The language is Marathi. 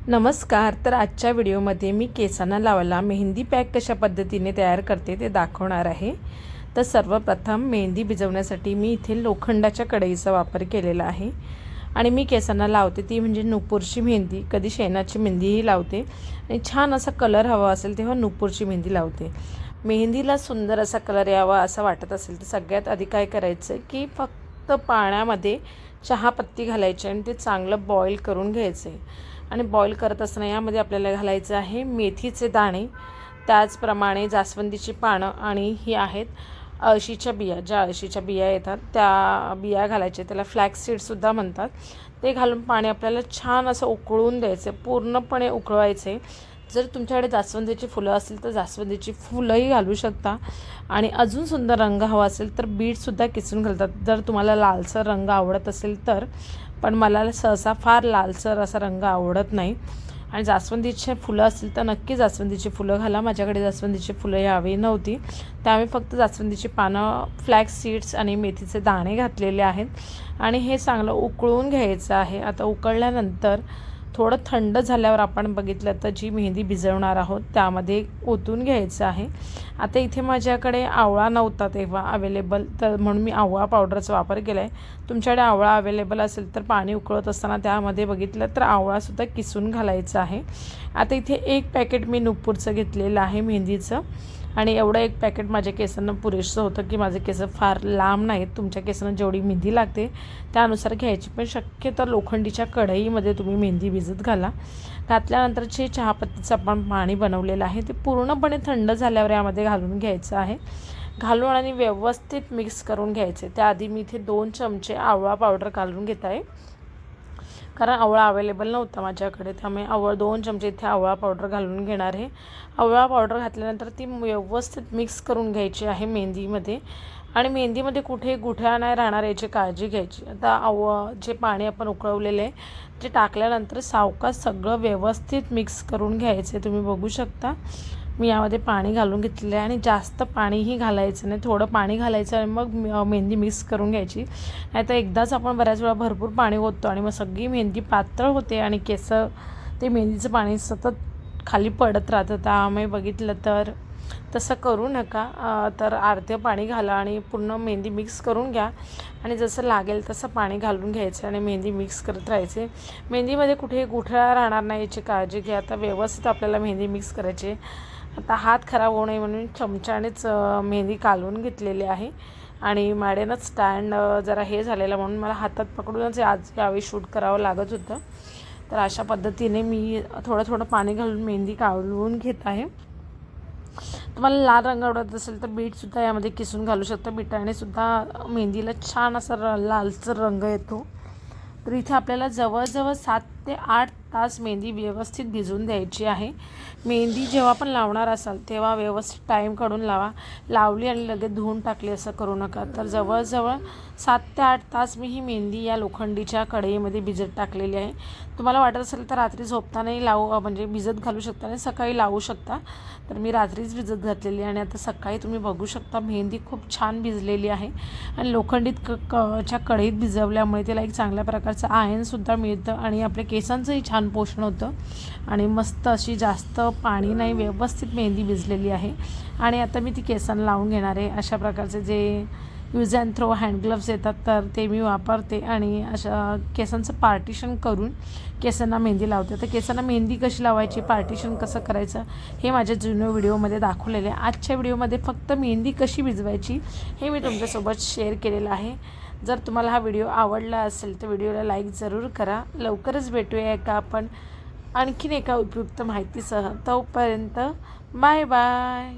नमस्कार. तर आजच्या व्हिडिओमध्ये मी केसांना लावायला मेहंदी पॅक कशा पद्धतीने तयार करते ते दाखवणार आहे. तर सर्वप्रथम मेहंदी भिजवण्यासाठी मी इथे लोखंडाच्या कढईचा वापर केलेला आहे आणि मी केसांना लावते ती म्हणजे नुपूरची मेहंदी, कधी शेणाची मेहंदीही लावते आणि छान असा कलर हवा असेल तेव्हा नुपूरची मेहंदी लावते. मेहंदीला सुंदर असा कलर यावा असं वाटत असेल तर सगळ्यात आधी काय करायचं की फक्त पाण्यामध्ये चहापत्ती घालायची आणि ते चांगलं बॉईल करून घ्यायचं आहे. आणि बॉईल करत असताना यामध्ये आपल्याला घालायचं आहे मेथीचे दाणे, त्याचप्रमाणे जास्वंदीची पानं आणि ही आहेत अळशीच्या बिया. ज्या अळशीच्या बिया येतात त्या बिया घालायचे, त्याला फ्लॅक्स सीडसुद्धा म्हणतात. ते घालून पाणी आपल्याला छान असं उकळून द्यायचं, पूर्णपणे उकळवायचे. जर तुमच्याकडे जास्वंदीची फुलं असतील तर जास्वंदीची फुलंही घालू शकता आणि अजून सुंदर रंग हवा असेल तर बीटसुद्धा किसून घालतात, जर तुम्हाला लालसर रंग आवडत असेल तर. पण मला सहसा फार लालसर असा रंग आवडत नाही. आणि जास्वंदीचे फुलं असतील तर नक्की जास्वंदीची फुलं घाला. माझ्याकडे जास्वंदीची फुलं यावी नव्हती त्यामुळे फक्त जास्वंदीची पानं, फ्लॅक्स सीड्स आणि मेथीचे दाणे घातलेले आहेत आणि हे चांगलं उकळून घ्यायचं आहे. आता उकळल्यानंतर थोडं थंड झाल्यावर आपण बघितलं तर जी मेहंदी भिजवणार आहोत त्यामध्ये ओतून घ्यायचं आहे. आता इथे माझ्याकडे आवळा नव्हता तेव्हा अवेलेबल, तर म्हणून मी आवळा पावडरचा वापर केला आहे. तुमच्याकडे आवळा अवेलेबल असेल तर पाणी उकळत असताना त्यामध्ये बघितलं तर आवळासुद्धा किसून घालायचा आहे. आता इथे 1 पॅकेट मी नुपूरचं घेतलेलं आहे मेहंदीचं आणि एवढं 1 पॅकेट माझ्या केसांना पुरेसं होतं की माझे केस फार लांब नाहीत. तुमच्या केसांना जेवढी मेहंदी लागते त्यानुसार घ्यायची, पण शक्यतो लोखंडीच्या कढईमध्ये तुम्ही मेहंदी भिजत घाला. घातल्यानंतरचे चहापत्तीचं आपण पाणी बनवलेलं आहे ते पूर्णपणे थंड झाल्यावर यामध्ये घालून घ्यायचं आहे. घालून आणि व्यवस्थित मिक्स करून घ्यायचे. त्याआधी मी इथे 2 चमचे आवळा पावडर घालून घेत आहे, कारण आवळा अवेलेबल नव्हता माझ्याकडे, त्यामुळे 2 चमचे इथे आवळा पावडर घालून घेणार आहे. आवळा पावडर घातल्यानंतर ती व्यवस्थित मिक्स करून घ्यायची आहे मेहंदीमध्ये. आणि मेहंदीमध्ये कुठेही गुठळ्या नाही राहणार याची काळजी घ्यायची. आता जे पाणी आपण उकळवलेलं आहे ते टाकल्यानंतर सावकाश सगळं व्यवस्थित मिक्स करून घ्यायचं आहे. तुम्ही बघू शकता मी यामध्ये पाणी घालून घेतलेलं आहे आणि जास्त पाणीही घालायचं नाही, थोडं पाणी घालायचं आणि मग मेहंदी मिक्स करून घ्यायची. नाहीतर एकदाच आपण बऱ्याच वेळा भरपूर पाणी ओततो आणि मग सगळी मेहंदी पातळ होते आणि केस ते मेहंदीचं पाणी सतत खाली पडत राहतं. त्यामुळे बघितलं तर तसं करू नका. तर अर्धं पाणी घाला आणि पूर्ण मेहंदी मिक्स करून घ्या आणि जसं लागेल तसं पाणी घालून घ्यायचं आणि मेहंदी मिक्स करत राहायचे. मेहंदीमध्ये कुठेही गुठळा राहणार नाही याची काळजी घ्या. आता व्यवस्थित आपल्याला मेहंदी मिक्स करायची. आता हात खराब होऊ नये म्हणून चमच्यानेच मेहंदी काढून घेतलेली आहे आणि माडेनच स्टँड जरा हे झालेलं म्हणून मला हातात पकडूनच आज यावेळी शूट करावं लागत होतं. तर अशा पद्धतीने मी थोडं थोडं पाणी घालून मेहंदी काढून घेत आहे. तुम्हाला लाल रंग आवडत असेल तर बीटसुद्धा यामध्ये किसून घालू शकता. बीटाने सुद्धा मेहंदीला छान असा लालसर रंग येतो. तर इथे आपल्याला जवळजवळ 7 ते 8 तास मेहंदी व्यवस्थित भिजवून द्यायची आहे. मेहंदी जेव्हा पण लावणार असाल तेव्हा व्यवस्थित टाईम काढून लावा. लावली आणि लगेच धुवून टाकली असं करू नका. तर जवळजवळ 7 ते 8 तास मी ही मेहंदी या लोखंडीच्या कढईमध्ये भिजत टाकलेली आहे. तुम्हाला वाटत असेल तर रात्री झोपतानाही म्हणजे भिजत घालू शकता आणि सकाळी लावू शकता. तर मी रात्रीच भिजत घातलेली आणि आता सकाळी तुम्ही बघू शकता मेहंदी खूप छान भिजलेली आहे. आणि लोखंडीत च्या कढईत भिजवल्यामुळे त्याला एक चांगल्या प्रकारचं आयर्नसुद्धा मिळतं आणि आपल्या केसांचंही छान पोषण होतं आणि मस्त अशी जास्त पाणी नाही, व्यवस्थित मेहंदी भिजलेली आहे. आणि आता मी ती केसांना लावून घेणार आहे. अशा प्रकारचे जे use and throw hand gloves येतात तर ते मी वापरते आणि अशा केसांचं पार्टिशन करून केसांना मेहंदी लावते. तर केसांना मेहंदी कशी लावायची, पार्टिशन कसं करायचं हे माझ्या जुन्या व्हिडिओमध्ये दाखवलेले आहे. आजच्या व्हिडिओमध्ये फक्त मेहंदी कशी भिजवायची हे मी तुमच्यासोबत शेअर केलेलं आहे. जर तुम्हाला हा व्हिडिओ आवडला असेल तर व्हिडिओला लाईक जरूर करा. लवकरच भेटूया आणखीन एका उपयुक्त माहितीसह. तोपर्यंत बाय बाय.